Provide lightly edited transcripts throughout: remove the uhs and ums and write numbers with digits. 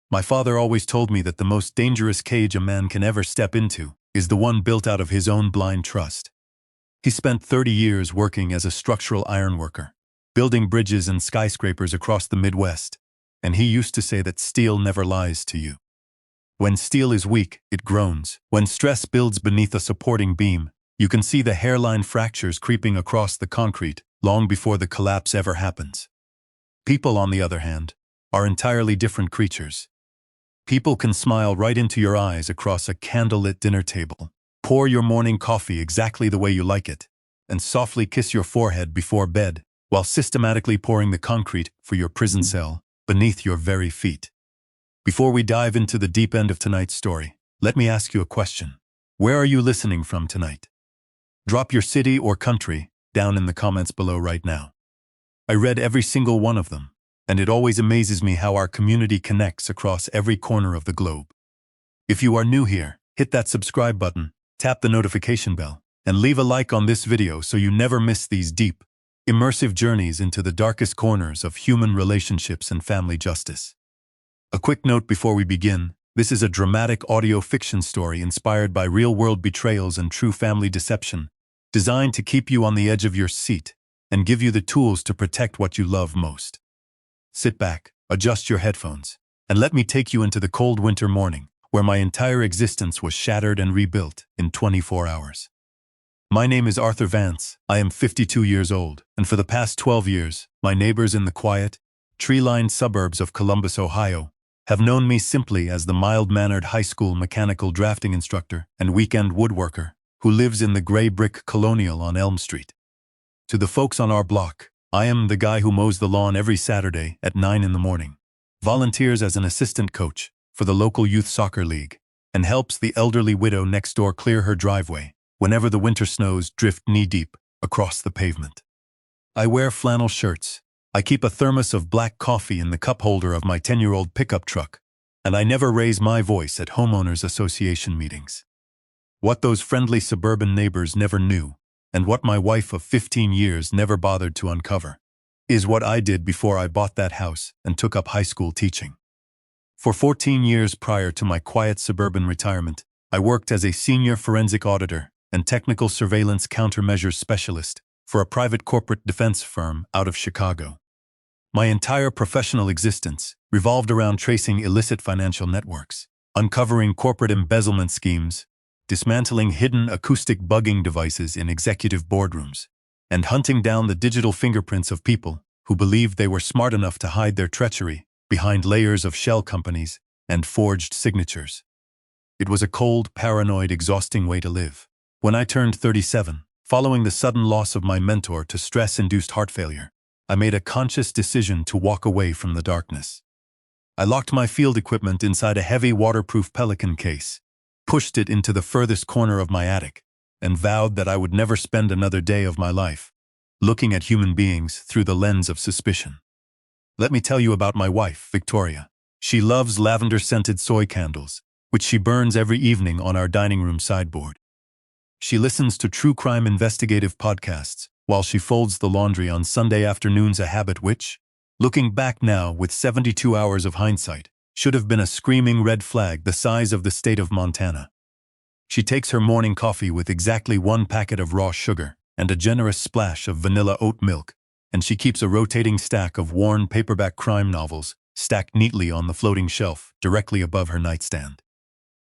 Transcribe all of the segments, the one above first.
My father always told me that the most dangerous cage a man can ever step into is the one built out of his own blind trust. He spent 30 years working as a structural ironworker, building bridges and skyscrapers across the Midwest, and he used to say that steel never lies to you. When steel is weak, it groans. When stress builds beneath a supporting beam, you can see the hairline fractures creeping across the concrete long before the collapse ever happens. People, on the other hand, are entirely different creatures. People can smile right into your eyes across a candlelit dinner table, pour your morning coffee exactly the way you like it, and softly kiss your forehead before bed, while systematically pouring the concrete for your prison cell beneath your very feet. Before we dive into the deep end of tonight's story, let me ask you a question. Where are you listening from tonight? Drop your city or country down in the comments below right now. I read every single one of them, and it always amazes me how our community connects across every corner of the globe. If you are new here, hit that subscribe button, tap the notification bell, and leave a like on this video so you never miss these deep, immersive journeys into the darkest corners of human relationships and family justice. A quick note before we begin, this is a dramatic audio fiction story inspired by real-world betrayals and true family deception, designed to keep you on the edge of your seat and give you the tools to protect what you love most. Sit back, adjust your headphones, and let me take you into the cold winter morning where my entire existence was shattered and rebuilt in 24 hours. My name is Arthur Vance. I am 52 years old, and for the past 12 years, my neighbors in the quiet, tree-lined suburbs of Columbus, Ohio, have known me simply as the mild-mannered high school mechanical drafting instructor and weekend woodworker who lives in the gray brick colonial on Elm Street. To the folks on our block, I am the guy who mows the lawn every Saturday at 9 in the morning, volunteers as an assistant coach for the local youth soccer league, and helps the elderly widow next door clear her driveway whenever the winter snows drift knee-deep across the pavement. I wear flannel shirts. I keep a thermos of black coffee in the cup holder of my 10-year-old pickup truck, and I never raise my voice at homeowners association meetings. What those friendly suburban neighbors never knew, and what my wife of 15 years never bothered to uncover, is what I did before I bought that house and took up high school teaching. For 14 years prior to my quiet suburban retirement, I worked as a senior forensic auditor and technical surveillance countermeasures specialist for a private corporate defense firm out of Chicago. My entire professional existence revolved around tracing illicit financial networks, uncovering corporate embezzlement schemes, dismantling hidden acoustic bugging devices in executive boardrooms, and hunting down the digital fingerprints of people who believed they were smart enough to hide their treachery behind layers of shell companies and forged signatures. It was a cold, paranoid, exhausting way to live. When I turned 37, following the sudden loss of my mentor to stress-induced heart failure, I made a conscious decision to walk away from the darkness. I locked my field equipment inside a heavy waterproof Pelican case, pushed it into the furthest corner of my attic, and vowed that I would never spend another day of my life looking at human beings through the lens of suspicion. Let me tell you about my wife, Victoria. She loves lavender-scented soy candles, which she burns every evening on our dining room sideboard. She listens to true crime investigative podcasts while she folds the laundry on Sunday afternoons, a habit which, looking back now with 72 hours of hindsight, should have been a screaming red flag the size of the state of Montana. She takes her morning coffee with exactly 1 packet of raw sugar and a generous splash of vanilla oat milk, and she keeps a rotating stack of worn paperback crime novels stacked neatly on the floating shelf directly above her nightstand.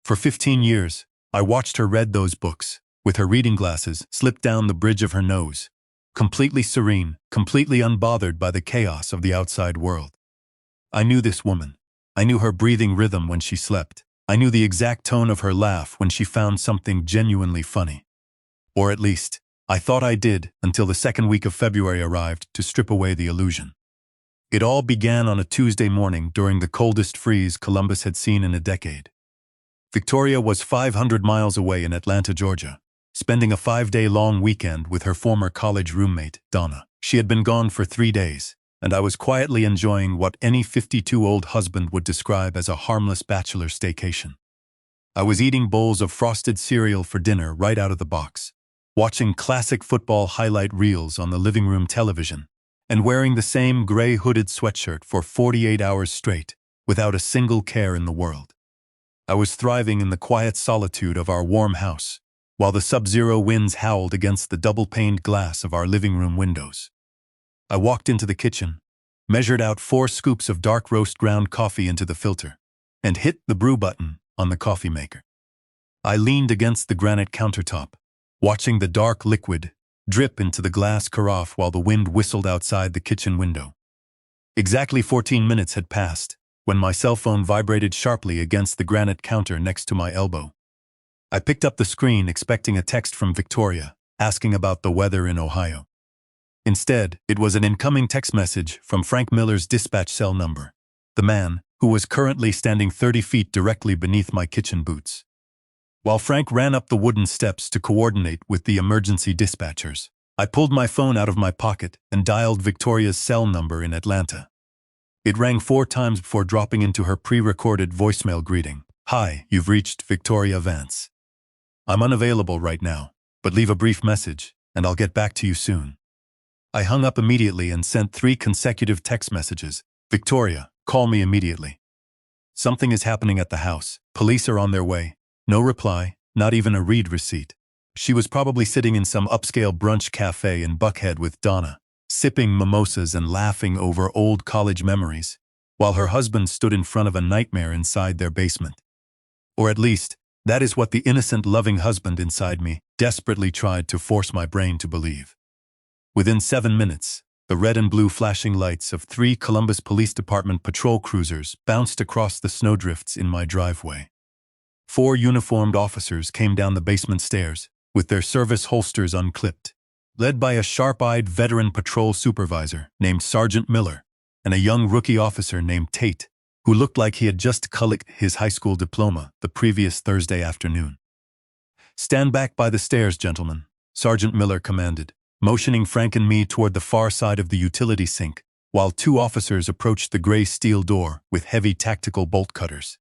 For 15 years, I watched her read those books, with her reading glasses slipped down the bridge of her nose, completely serene, completely unbothered by the chaos of the outside world. I knew this woman. I knew her breathing rhythm when she slept. I knew the exact tone of her laugh when she found something genuinely funny. Or at least, I thought I did until the second week of February arrived to strip away the illusion. It all began on a Tuesday morning during the coldest freeze Columbus had seen in a decade. Victoria was 500 miles away in Atlanta, Georgia, spending a 5-day-long weekend with her former college roommate, Donna. She had been gone for 3 days, and I was quietly enjoying what any 52-year-old husband would describe as a harmless bachelor staycation. I was eating bowls of frosted cereal for dinner right out of the box, watching classic football highlight reels on the living room television, and wearing the same gray hooded sweatshirt for 48 hours straight, without a single care in the world. I was thriving in the quiet solitude of our warm house, while the sub-zero winds howled against the double-paned glass of our living room windows. I walked into the kitchen, measured out 4 scoops of dark roast ground coffee into the filter, and hit the brew button on the coffee maker. I leaned against the granite countertop, watching the dark liquid drip into the glass carafe while the wind whistled outside the kitchen window. Exactly 14 minutes had passed when my cell phone vibrated sharply against the granite counter next to my elbow. I picked up the screen expecting a text from Victoria, asking about the weather in Ohio. Instead, it was an incoming text message from Frank Miller's dispatch cell number, the man who was currently standing 30 feet directly beneath my kitchen boots. While Frank ran up the wooden steps to coordinate with the emergency dispatchers, I pulled my phone out of my pocket and dialed Victoria's cell number in Atlanta. It rang 4 times before dropping into her pre-recorded voicemail greeting. "Hi, you've reached Victoria Vance. I'm unavailable right now, but leave a brief message, and I'll get back to you soon." I hung up immediately and sent 3 consecutive text messages. "Victoria, call me immediately. Something is happening at the house. Police are on their way." No reply, not even a read receipt. She was probably sitting in some upscale brunch cafe in Buckhead with Donna, sipping mimosas and laughing over old college memories, while her husband stood in front of a nightmare inside their basement. Or at least, that is what the innocent, loving husband inside me desperately tried to force my brain to believe. Within 7 minutes, the red and blue flashing lights of 3 Columbus Police Department patrol cruisers bounced across the snowdrifts in my driveway. 4 uniformed officers came down the basement stairs, with their service holsters unclipped, led by a sharp-eyed veteran patrol supervisor named Sergeant Miller and a young rookie officer named Tate, who looked like he had just collected his high school diploma the previous Thursday afternoon. "Stand back by the stairs, gentlemen," Sergeant Miller commanded, motioning Frank and me toward the far side of the utility sink, while 2 officers approached the gray steel door with heavy tactical bolt cutters.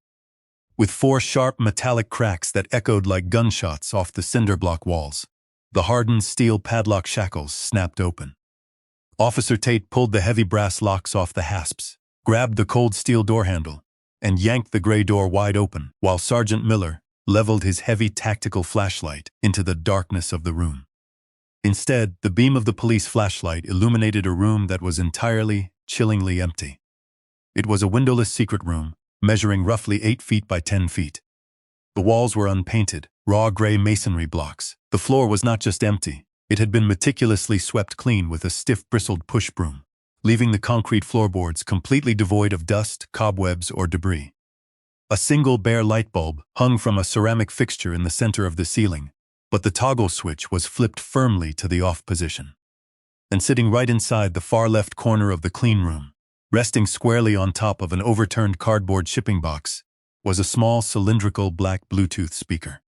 With 4 sharp metallic cracks that echoed like gunshots off the cinder block walls, the hardened steel padlock shackles snapped open. Officer Tate pulled the heavy brass locks off the hasps, grabbed the cold steel door handle, and yanked the gray door wide open, while Sergeant Miller leveled his heavy tactical flashlight into the darkness of the room. Instead, the beam of the police flashlight illuminated a room that was entirely, chillingly empty. It was a windowless secret room, measuring roughly 8 feet by 10 feet. The walls were unpainted, raw gray masonry blocks. The floor was not just empty, it had been meticulously swept clean with a stiff bristled push broom, leaving the concrete floorboards completely devoid of dust, cobwebs, or debris. A single bare light bulb hung from a ceramic fixture in the center of the ceiling, but the toggle switch was flipped firmly to the off position. And sitting right inside the far left corner of the clean room, resting squarely on top of an overturned cardboard shipping box, was a small cylindrical black Bluetooth speaker.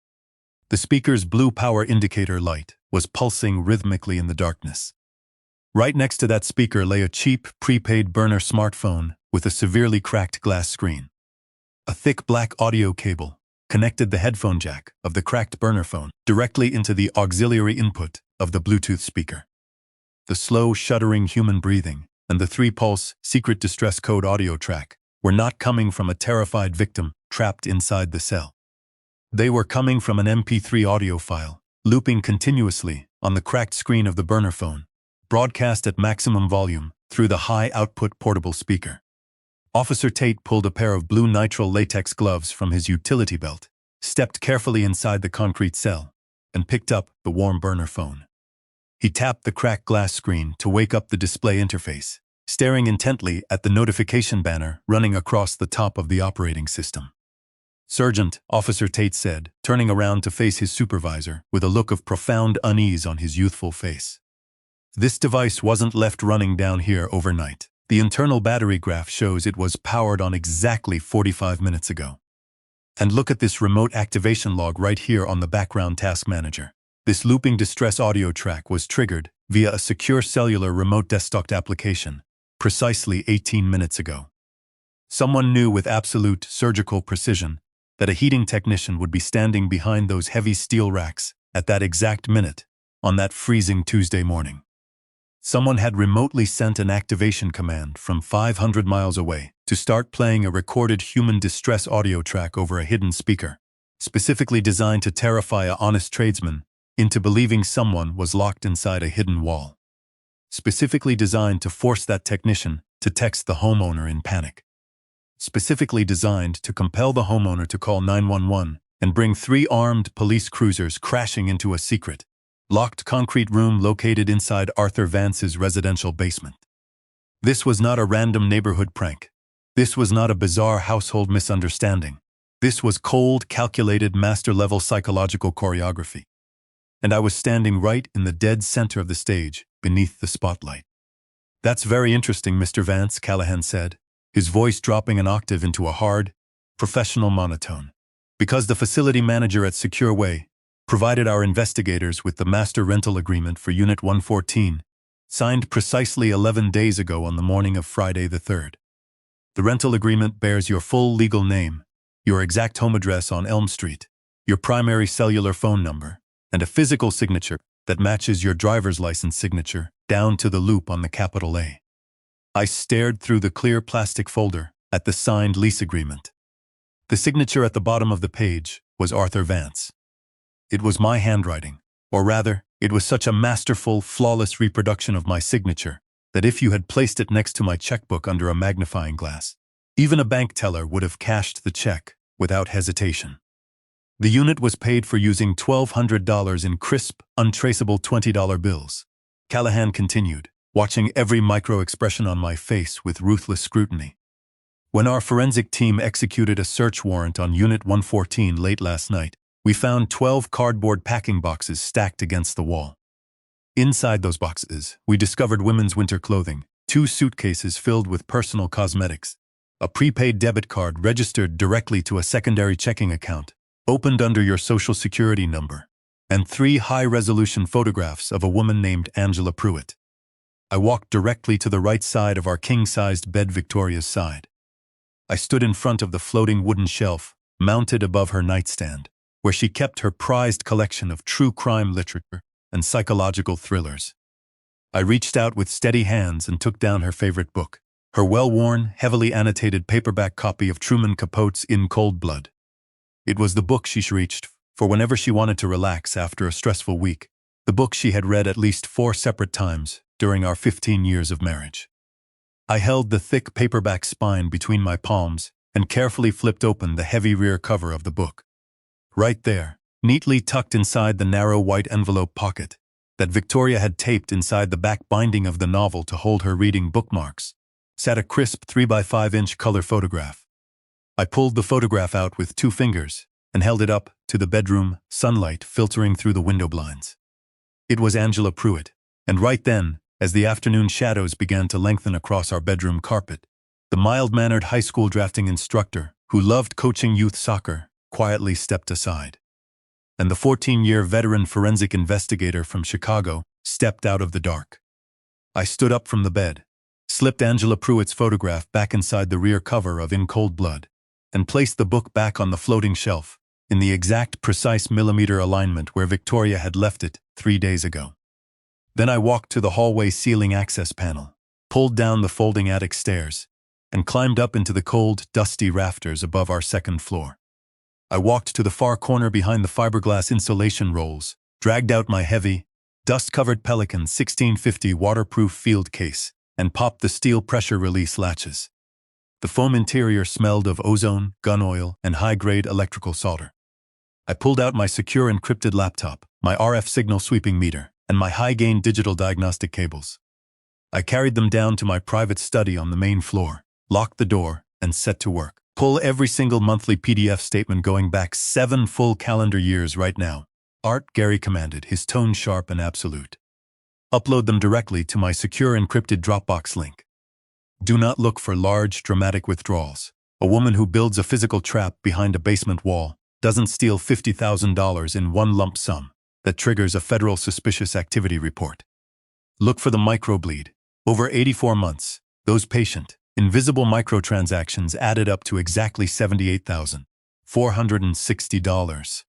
The speaker's blue power indicator light was pulsing rhythmically in the darkness. Right next to that speaker lay a cheap, prepaid burner smartphone with a severely cracked glass screen. A thick black audio cable connected the headphone jack of the cracked burner phone directly into the auxiliary input of the Bluetooth speaker. The slow, shuddering human breathing and the 3-pulse secret distress code audio track were not coming from a terrified victim trapped inside the cell. They were coming from an MP3 audio file, looping continuously on the cracked screen of the burner phone, broadcast at maximum volume through the high-output portable speaker. Officer Tate pulled a pair of blue nitrile latex gloves from his utility belt, stepped carefully inside the concrete cell, and picked up the warm burner phone. He tapped the cracked glass screen to wake up the display interface, staring intently at the notification banner running across the top of the operating system. "Sergeant," Officer Tate said, turning around to face his supervisor with a look of profound unease on his youthful face. "This device wasn't left running down here overnight. The internal battery graph shows it was powered on exactly 45 minutes ago. And look at this remote activation log right here on the background task manager. This looping distress audio track was triggered via a secure cellular remote desktop application precisely 18 minutes ago. Someone knew with absolute surgical precision that a heating technician would be standing behind those heavy steel racks at that exact minute on that freezing Tuesday morning. Someone had remotely sent an activation command from 500 miles away to start playing a recorded human distress audio track over a hidden speaker, specifically designed to terrify a honest tradesman into believing someone was locked inside a hidden wall. Specifically designed to force that technician to text the homeowner in panic. Specifically designed to compel the homeowner to call 911 and bring 3 armed police cruisers crashing into a secret, locked concrete room located inside Arthur Vance's residential basement. This was not a random neighborhood prank. This was not a bizarre household misunderstanding. This was cold, calculated, master-level psychological choreography. And I was standing right in the dead center of the stage, beneath the spotlight. "That's very interesting, Mr. Vance," Callahan said, his voice dropping an octave into a hard, professional monotone. "Because the facility manager at Secure Way provided our investigators with the master rental agreement for Unit 114, signed precisely 11 days ago on the morning of Friday the 3rd. The rental agreement bears your full legal name, your exact home address on Elm Street, your primary cellular phone number, and a physical signature that matches your driver's license signature down to the loop on the capital A." I stared through the clear plastic folder at the signed lease agreement. The signature at the bottom of the page was Arthur Vance. It was my handwriting, or rather, it was such a masterful, flawless reproduction of my signature that if you had placed it next to my checkbook under a magnifying glass, even a bank teller would have cashed the check without hesitation. The unit was paid for using $1,200 in crisp, untraceable $20 bills. Callahan continued, watching every micro-expression on my face with ruthless scrutiny. "When our forensic team executed a search warrant on Unit 114 late last night, we found 12 cardboard packing boxes stacked against the wall. Inside those boxes, we discovered women's winter clothing, 2 suitcases filled with personal cosmetics, a prepaid debit card registered directly to a secondary checking account, opened under your social security number, and 3 high-resolution photographs of a woman named Angela Pruitt." I walked directly to the right side of our king-sized bed, Victoria's side. I stood in front of the floating wooden shelf, mounted above her nightstand, where she kept her prized collection of true crime literature and psychological thrillers. I reached out with steady hands and took down her favorite book, her well-worn, heavily annotated paperback copy of Truman Capote's In Cold Blood. It was the book she reached for whenever she wanted to relax after a stressful week, the book she had read at least 4 separate times during our 15 years of marriage. I held the thick paperback spine between my palms and carefully flipped open the heavy rear cover of the book. Right there, neatly tucked inside the narrow white envelope pocket that Victoria had taped inside the back binding of the novel to hold her reading bookmarks, sat a crisp 3x5-inch color photograph. I pulled the photograph out with 2 fingers and held it up to the bedroom, sunlight filtering through the window blinds. It was Angela Pruitt, and right then, as the afternoon shadows began to lengthen across our bedroom carpet, the mild-mannered high school drafting instructor who loved coaching youth soccer quietly stepped aside. And the 14-year veteran forensic investigator from Chicago stepped out of the dark. I stood up from the bed, slipped Angela Pruitt's photograph back inside the rear cover of In Cold Blood, and placed the book back on the floating shelf in the exact precise millimeter alignment where Victoria had left it 3 days ago. Then I walked to the hallway ceiling access panel, pulled down the folding attic stairs, and climbed up into the cold, dusty rafters above our 2nd floor. I walked to the far corner behind the fiberglass insulation rolls, dragged out my heavy, dust-covered Pelican 1650 waterproof field case, and popped the steel pressure release latches. The foam interior smelled of ozone, gun oil, and high-grade electrical solder. I pulled out my secure encrypted laptop, my RF signal sweeping meter, and my high-gain digital diagnostic cables. I carried them down to my private study on the main floor, locked the door, and set to work. Pull every single monthly PDF statement going back 7 full calendar years right now. Art, Gary commanded, his tone sharp and absolute. Upload them directly to my secure encrypted Dropbox link. Do not look for large, dramatic withdrawals. A woman who builds a physical trap behind a basement wall doesn't steal $50,000 in one lump sum that triggers a federal suspicious activity report. Look for the microbleed. Over 84 months, those patient, invisible microtransactions added up to exactly $78,460.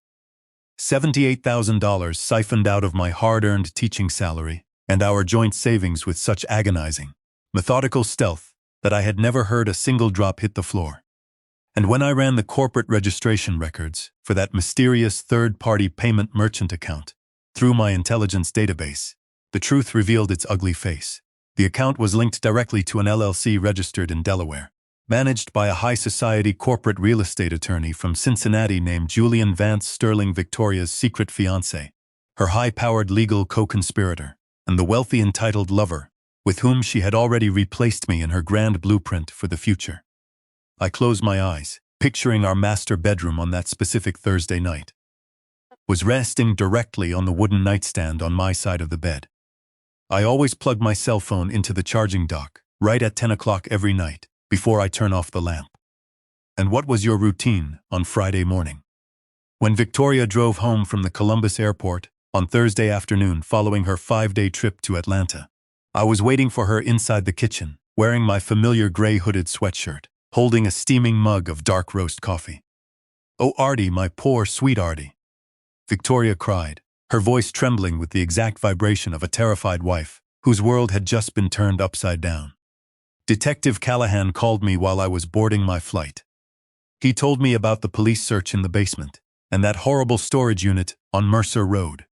$78,000 siphoned out of my hard-earned teaching salary and our joint savings with such agonizing, methodical stealth that I had never heard a single drop hit the floor. And when I ran the corporate registration records for that mysterious third-party payment merchant account through my intelligence database, the truth revealed its ugly face. The account was linked directly to an LLC registered in Delaware, managed by a high-society corporate real estate attorney from Cincinnati named Julian Vance Sterling, Victoria's secret fiancé, her high-powered legal co-conspirator, and the wealthy entitled lover with whom she had already replaced me in her grand blueprint for the future. I closed my eyes, picturing our master bedroom on that specific Thursday night. Was resting directly on the wooden nightstand on my side of the bed. I always plug my cell phone into the charging dock, right at 10 o'clock every night, before I turn off the lamp. And what was your routine on Friday morning? When Victoria drove home from the Columbus airport on Thursday afternoon following her 5-day trip to Atlanta, I was waiting for her inside the kitchen, wearing my familiar gray hooded sweatshirt, holding a steaming mug of dark roast coffee. "Oh, Artie, my poor, sweet Artie," Victoria cried, her voice trembling with the exact vibration of a terrified wife whose world had just been turned upside down. "Detective Callahan called me while I was boarding my flight. He told me about the police search in the basement and that horrible storage unit on Mercer Road.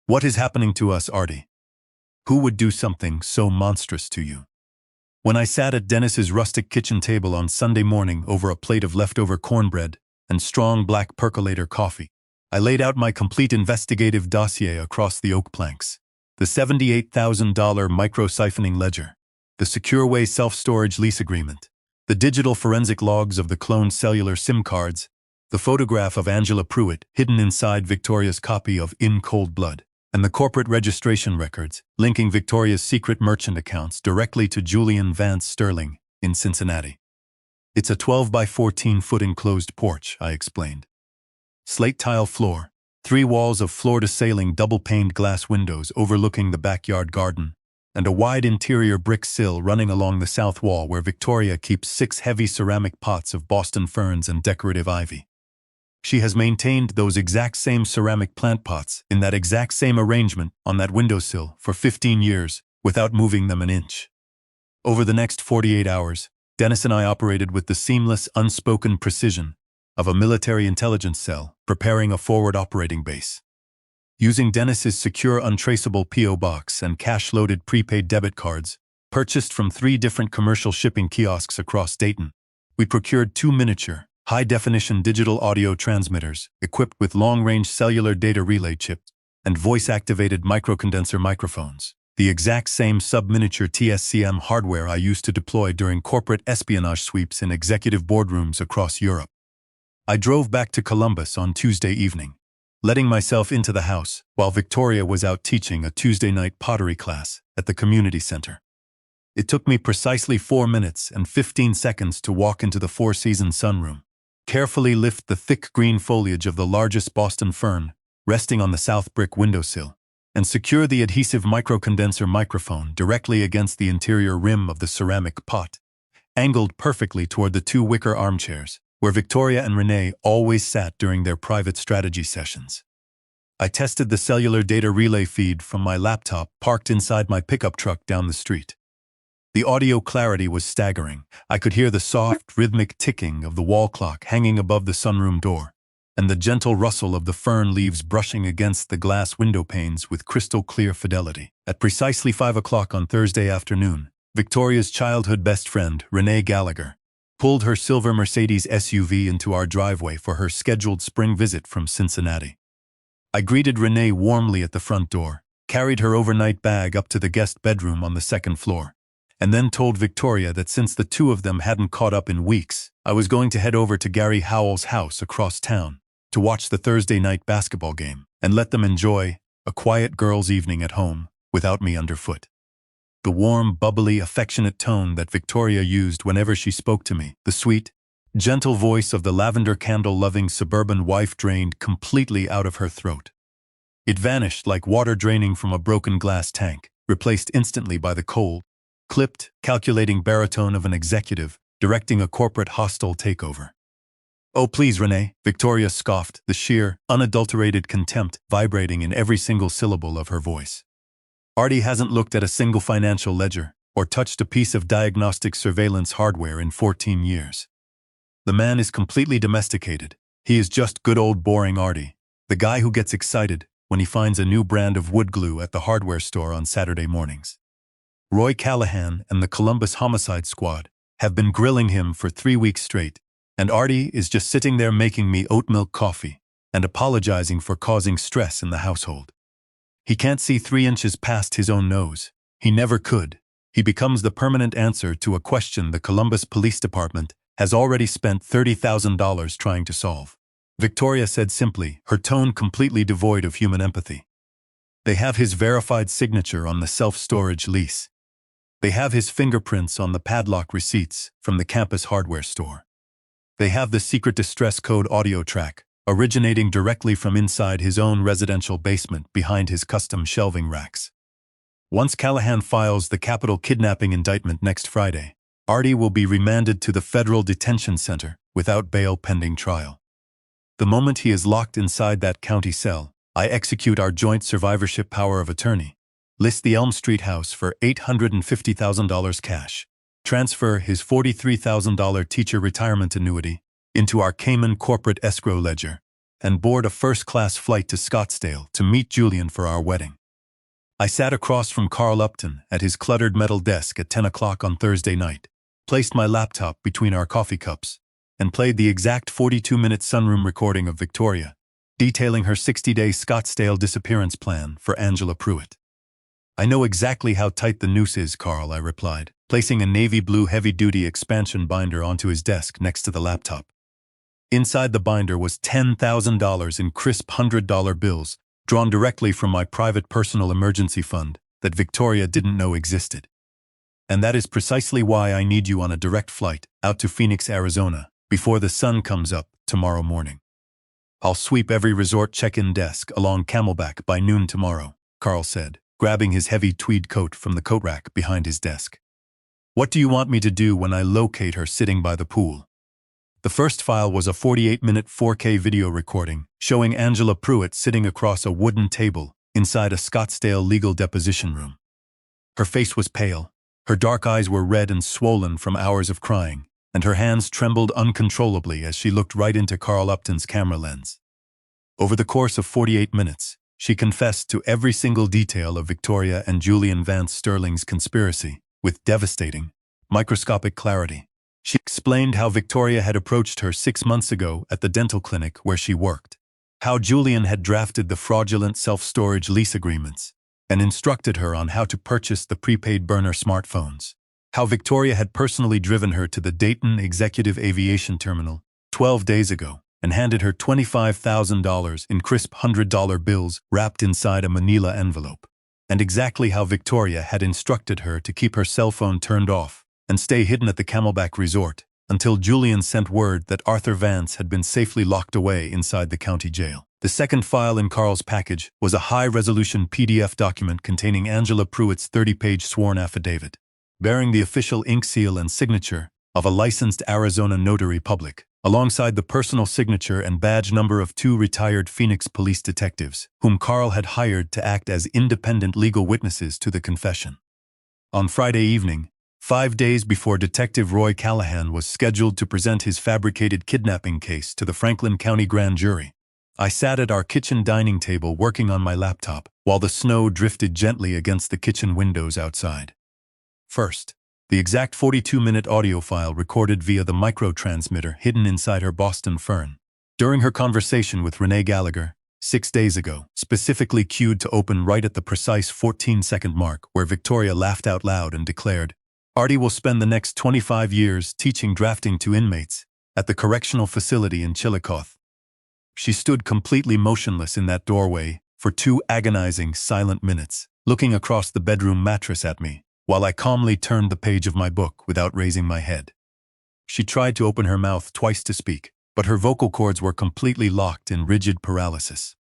What is happening to us, Artie? Who would do something so monstrous to you?" When I sat at Dennis's rustic kitchen table on Sunday morning over a plate of leftover cornbread and strong black percolator coffee, I laid out my complete investigative dossier across the oak planks: the $78,000 micro-siphoning ledger, the SecureWay self-storage lease agreement, the digital forensic logs of the cloned cellular SIM cards, the photograph of Angela Pruitt hidden inside Victoria's copy of In Cold Blood, and the corporate registration records linking Victoria's secret merchant accounts directly to Julian Vance Sterling in Cincinnati. "It's a 12 by 14-foot enclosed porch," I explained. "Slate tile floor, 3 walls of floor-to-ceiling double-paned glass windows overlooking the backyard garden, and a wide interior brick sill running along the south wall where Victoria keeps 6 heavy ceramic pots of Boston ferns and decorative ivy. She has maintained those exact same ceramic plant pots in that exact same arrangement on that windowsill for 15 years without moving them an inch." Over the next 48 hours, Dennis and I operated with the seamless, unspoken precision of a military intelligence cell preparing a forward operating base. Using Dennis's secure, untraceable P.O. box and cash-loaded prepaid debit cards, purchased from 3 different commercial shipping kiosks across Dayton, we procured 2 miniature, high-definition digital audio transmitters equipped with long-range cellular data relay chips and voice-activated microcondenser microphones, the exact same sub-miniature TSCM hardware I used to deploy during corporate espionage sweeps in executive boardrooms across Europe. I drove back to Columbus on Tuesday evening, letting myself into the house while Victoria was out teaching a Tuesday night pottery class at the community center. It took me precisely 4 minutes and 15 seconds to walk into the Four Seasons sunroom, carefully lift the thick green foliage of the largest Boston fern resting on the south brick windowsill, and secure the adhesive microcondenser microphone directly against the interior rim of the ceramic pot, angled perfectly toward the 2 wicker armchairs where Victoria and Renee always sat during their private strategy sessions. I tested the cellular data relay feed from my laptop parked inside my pickup truck down the street. The audio clarity was staggering. I could hear the soft, rhythmic ticking of the wall clock hanging above the sunroom door, and the gentle rustle of the fern leaves brushing against the glass window panes with crystal-clear fidelity. At precisely 5 o'clock on Thursday afternoon, Victoria's childhood best friend, Renee Gallagher, pulled her silver Mercedes SUV into our driveway for her scheduled spring visit from Cincinnati. I greeted Renee warmly at the front door, carried her overnight bag up to the guest bedroom on the 2nd floor, and then told Victoria that since the 2 of them hadn't caught up in weeks, I was going to head over to Gary Howell's house across town to watch the Thursday night basketball game and let them enjoy a quiet girls' evening at home without me underfoot. The warm, bubbly, affectionate tone that Victoria used whenever she spoke to me, the sweet, gentle voice of the lavender candle-loving suburban wife drained completely out of her throat. It vanished like water draining from a broken glass tank, replaced instantly by the cold, clipped, calculating baritone of an executive directing a corporate hostile takeover. "Oh, please, Renee," Victoria scoffed, the sheer, unadulterated contempt vibrating in every single syllable of her voice. Artie hasn't looked at a single financial ledger or touched a piece of diagnostic surveillance hardware in 14 years. The man is completely domesticated. He is just good old boring Artie, the guy who gets excited when he finds a new brand of wood glue at the hardware store on Saturday mornings. Roy Callahan and the Columbus Homicide Squad have been grilling him for 3 weeks straight, and Artie is just sitting there making me oat milk coffee and apologizing for causing stress in the household. He can't see 3 inches past his own nose. He never could. He becomes the permanent answer to a question the Columbus Police Department has already spent $30,000 trying to solve. Victoria said simply, her tone completely devoid of human empathy. They have his verified signature on the self-storage lease. They have his fingerprints on the padlock receipts from the campus hardware store. They have the secret distress code audio track, originating directly from inside his own residential basement behind his custom shelving racks. Once Callahan files the capital kidnapping indictment next Friday, Artie will be remanded to the federal detention center without bail pending trial. The moment he is locked inside that county cell, I execute our joint survivorship power of attorney, list the Elm Street house for $850,000 cash, transfer his $43,000 teacher retirement annuity into our Cayman corporate escrow ledger, and board a first-class flight to Scottsdale to meet Julian for our wedding. I sat across from Carl Upton at his cluttered metal desk at 10 o'clock on Thursday night, placed my laptop between our coffee cups, and played the exact 42-minute sunroom recording of Victoria, detailing her 60-day Scottsdale disappearance plan for Angela Pruitt. I know exactly how tight the noose is, Carl, I replied, placing a navy blue heavy-duty expansion binder onto his desk next to the laptop. Inside the binder was $10,000 in crisp $100 bills, drawn directly from my private personal emergency fund that Victoria didn't know existed. And that is precisely why I need you on a direct flight out to Phoenix, Arizona, before the sun comes up tomorrow morning. I'll sweep every resort check-in desk along Camelback by noon tomorrow, Carl said, grabbing his heavy tweed coat from the coat rack behind his desk. What do you want me to do when I locate her sitting by the pool? The first file was a 48-minute 4K video recording showing Angela Pruitt sitting across a wooden table inside a Scottsdale legal deposition room. Her face was pale, her dark eyes were red and swollen from hours of crying, and her hands trembled uncontrollably as she looked right into Carl Upton's camera lens. Over the course of 48 minutes, she confessed to every single detail of Victoria and Julian Vance Sterling's conspiracy, with devastating, microscopic clarity. She explained how Victoria had approached her 6 months ago at the dental clinic where she worked, how Julian had drafted the fraudulent self-storage lease agreements, and instructed her on how to purchase the prepaid burner smartphones, how Victoria had personally driven her to the Dayton Executive Aviation Terminal 12 days ago and handed her $25,000 in crisp $100 bills wrapped inside a manila envelope, and exactly how Victoria had instructed her to keep her cell phone turned off and stay hidden at the Camelback Resort until Julian sent word that Arthur Vance had been safely locked away inside the county jail. The second file in Carl's package was a high-resolution PDF document containing Angela Pruitt's 30-page sworn affidavit, bearing the official ink seal and signature of a licensed Arizona notary public, alongside the personal signature and badge number of 2 retired Phoenix police detectives, whom Carl had hired to act as independent legal witnesses to the confession. On Friday evening, 5 days before Detective Roy Callahan was scheduled to present his fabricated kidnapping case to the Franklin County Grand Jury, I sat at our kitchen dining table working on my laptop while the snow drifted gently against the kitchen windows outside. First, the exact 42-minute audio file recorded via the microtransmitter hidden inside her Boston Fern. During her conversation with Renee Gallagher, 6 days ago, specifically cued to open right at the precise 14-second mark where Victoria laughed out loud and declared, "Artie will spend the next 25 years teaching drafting to inmates at the correctional facility in Chillicothe." She stood completely motionless in that doorway for 2 agonizing, silent minutes, looking across the bedroom mattress at me, while I calmly turned the page of my book without raising my head. She tried to open her mouth twice to speak, but her vocal cords were completely locked in rigid paralysis.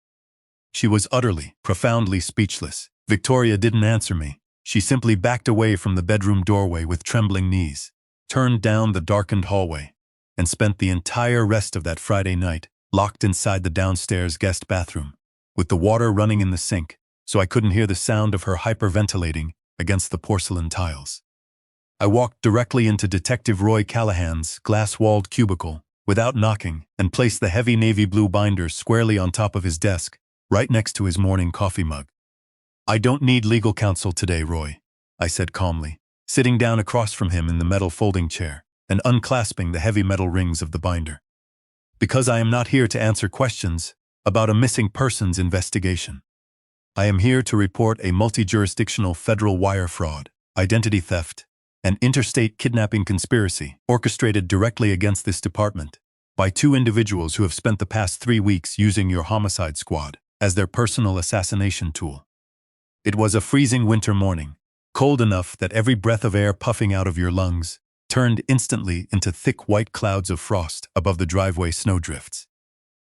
She was utterly, profoundly speechless. Victoria didn't answer me. She simply backed away from the bedroom doorway with trembling knees, turned down the darkened hallway, and spent the entire rest of that Friday night locked inside the downstairs guest bathroom, with the water running in the sink, so I couldn't hear the sound of her hyperventilating against the porcelain tiles. I walked directly into Detective Roy Callahan's glass-walled cubicle without knocking and placed the heavy navy blue binder squarely on top of his desk, right next to his morning coffee mug. "I don't need legal counsel today, Roy," I said calmly, sitting down across from him in the metal folding chair and unclasping the heavy metal rings of the binder. "Because I am not here to answer questions about a missing persons investigation. I am here to report a multi-jurisdictional federal wire fraud, identity theft, and interstate kidnapping conspiracy orchestrated directly against this department by two individuals who have spent the past 3 weeks using your homicide squad as their personal assassination tool." It was a freezing winter morning, cold enough that every breath of air puffing out of your lungs turned instantly into thick white clouds of frost above the driveway snowdrifts.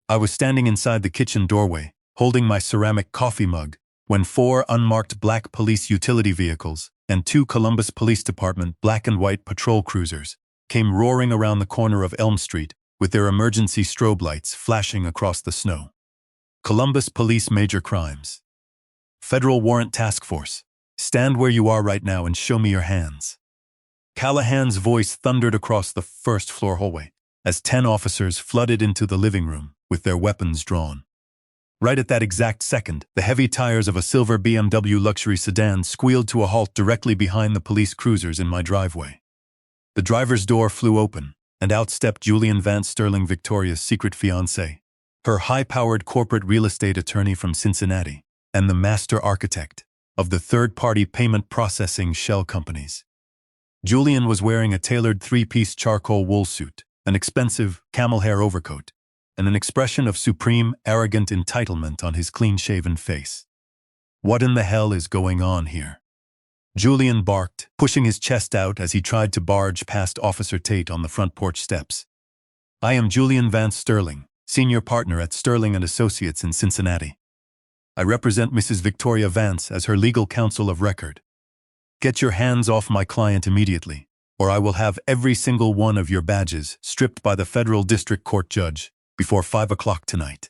I was standing inside the kitchen doorway, holding my ceramic coffee mug, when 4 unmarked black police utility vehicles and 2 Columbus Police Department black and white patrol cruisers came roaring around the corner of Elm Street with their emergency strobe lights flashing across the snow. Columbus Police Major Crimes. Federal Warrant Task Force. Stand where you are right now and show me your hands. Callahan's voice thundered across the first-floor hallway as 10 officers flooded into the living room with their weapons drawn. Right at that exact second, the heavy tires of a silver BMW luxury sedan squealed to a halt directly behind the police cruisers in my driveway. The driver's door flew open, and out stepped Julian Vance Sterling, Victoria's secret fiancé, her high-powered corporate real estate attorney from Cincinnati, and the master architect of the third-party payment processing shell companies. Julian was wearing a tailored 3-piece charcoal wool suit, an expensive camel hair overcoat, and an expression of supreme, arrogant entitlement on his clean-shaven face. "What in the hell is going on here?" Julian barked, pushing his chest out as he tried to barge past Officer Tate on the front porch steps. "I am Julian Vance Sterling, senior partner at Sterling & Associates in Cincinnati. I represent Mrs. Victoria Vance as her legal counsel of record. Get your hands off my client immediately, or I will have every single one of your badges stripped by the federal district court judge before 5 o'clock tonight.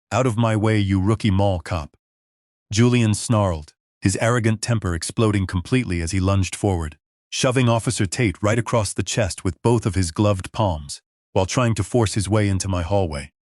Out of my way, you rookie mall cop." Julian snarled, his arrogant temper exploding completely as he lunged forward, shoving Officer Tate right across the chest with both of his gloved palms, while trying to force his way into my hallway.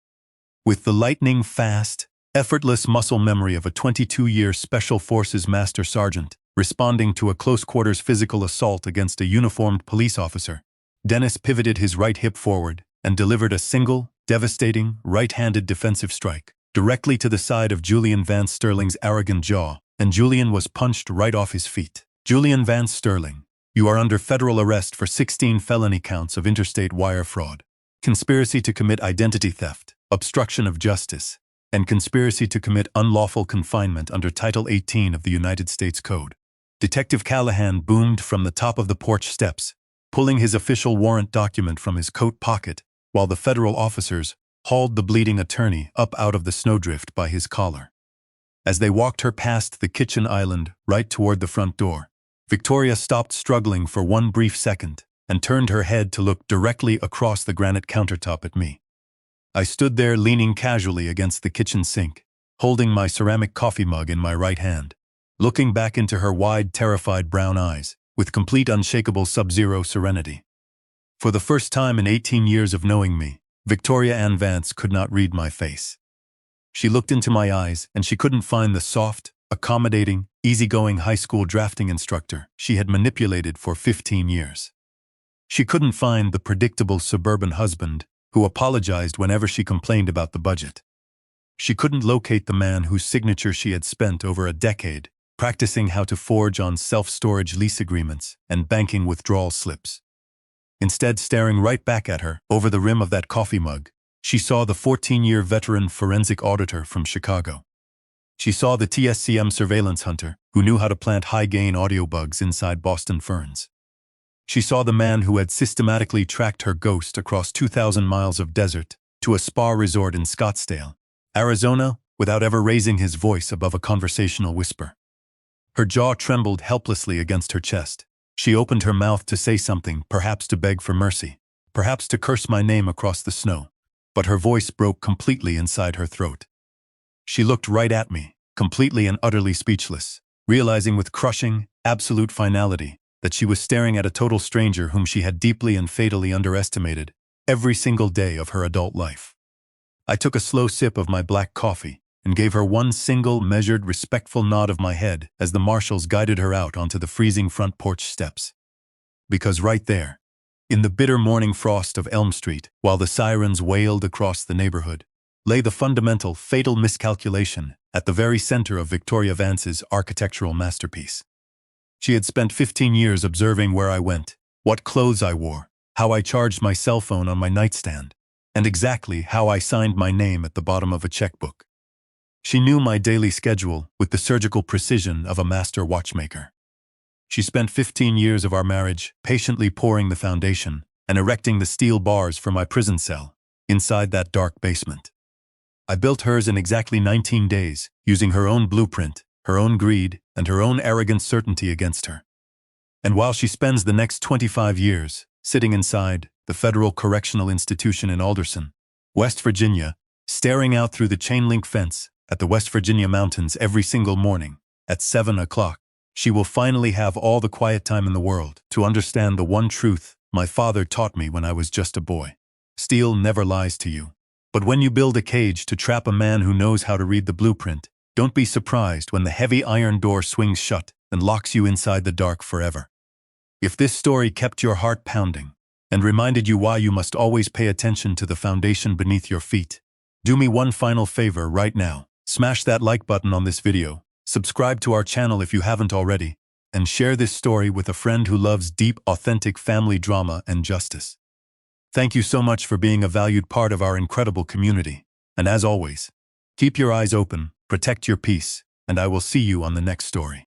With the lightning-fast, effortless muscle memory of a 22-year Special Forces Master Sergeant responding to a close-quarters physical assault against a uniformed police officer, Dennis pivoted his right hip forward and delivered a single, devastating, right-handed defensive strike directly to the side of Julian Vance Sterling's arrogant jaw, and Julian was punched right off his feet. "Julian Vance Sterling, you are under federal arrest for 16 felony counts of interstate wire fraud, conspiracy to commit identity theft, obstruction of justice, and conspiracy to commit unlawful confinement under Title 18 of the United States Code." Detective Callahan boomed from the top of the porch steps, pulling his official warrant document from his coat pocket, while the federal officers hauled the bleeding attorney up out of the snowdrift by his collar. As they walked her past the kitchen island right toward the front door, Victoria stopped struggling for one brief second and turned her head to look directly across the granite countertop at me. I stood there leaning casually against the kitchen sink, holding my ceramic coffee mug in my right hand, looking back into her wide, terrified brown eyes with complete unshakable sub-zero serenity. For the first time in 18 years of knowing me, Victoria Ann Vance could not read my face. She looked into my eyes and she couldn't find the soft, accommodating, easygoing high school drafting instructor she had manipulated for 15 years. She couldn't find the predictable suburban husband who apologized whenever she complained about the budget. She couldn't locate the man whose signature she had spent over a decade practicing how to forge on self-storage lease agreements and banking withdrawal slips. Instead, staring right back at her over the rim of that coffee mug, she saw the 14-year veteran forensic auditor from Chicago. She saw the TSCM surveillance hunter who knew how to plant high-gain audio bugs inside Boston ferns. She saw the man who had systematically tracked her ghost across 2,000 miles of desert to a spa resort in Scottsdale, Arizona, without ever raising his voice above a conversational whisper. Her jaw trembled helplessly against her chest. She opened her mouth to say something, perhaps to beg for mercy, perhaps to curse my name across the snow, but her voice broke completely inside her throat. She looked right at me, completely and utterly speechless, realizing with crushing, absolute finality that she was staring at a total stranger whom she had deeply and fatally underestimated every single day of her adult life. I took a slow sip of my black coffee and gave her one single, measured, respectful nod of my head as the marshals guided her out onto the freezing front porch steps. Because right there, in the bitter morning frost of Elm Street, while the sirens wailed across the neighborhood, lay the fundamental, fatal miscalculation at the very center of Victoria Vance's architectural masterpiece. She had spent 15 years observing where I went, what clothes I wore, how I charged my cell phone on my nightstand, and exactly how I signed my name at the bottom of a checkbook. She knew my daily schedule with the surgical precision of a master watchmaker. She spent 15 years of our marriage patiently pouring the foundation and erecting the steel bars for my prison cell inside that dark basement. I built hers in exactly 19 days, using her own blueprint, her own greed, and her own arrogant certainty against her. And while she spends the next 25 years sitting inside the Federal Correctional Institution in Alderson, West Virginia, staring out through the chain-link fence at the West Virginia mountains every single morning at 7 o'clock, she will finally have all the quiet time in the world to understand the one truth my father taught me when I was just a boy. Steel never lies to you. But when you build a cage to trap a man who knows how to read the blueprint, don't be surprised when the heavy iron door swings shut and locks you inside the dark forever. If this story kept your heart pounding and reminded you why you must always pay attention to the foundation beneath your feet, do me one final favor right now. Smash that like button on this video, subscribe to our channel if you haven't already, and share this story with a friend who loves deep, authentic family drama and justice. Thank you so much for being a valued part of our incredible community. And as always, keep your eyes open, protect your peace, and I will see you on the next story.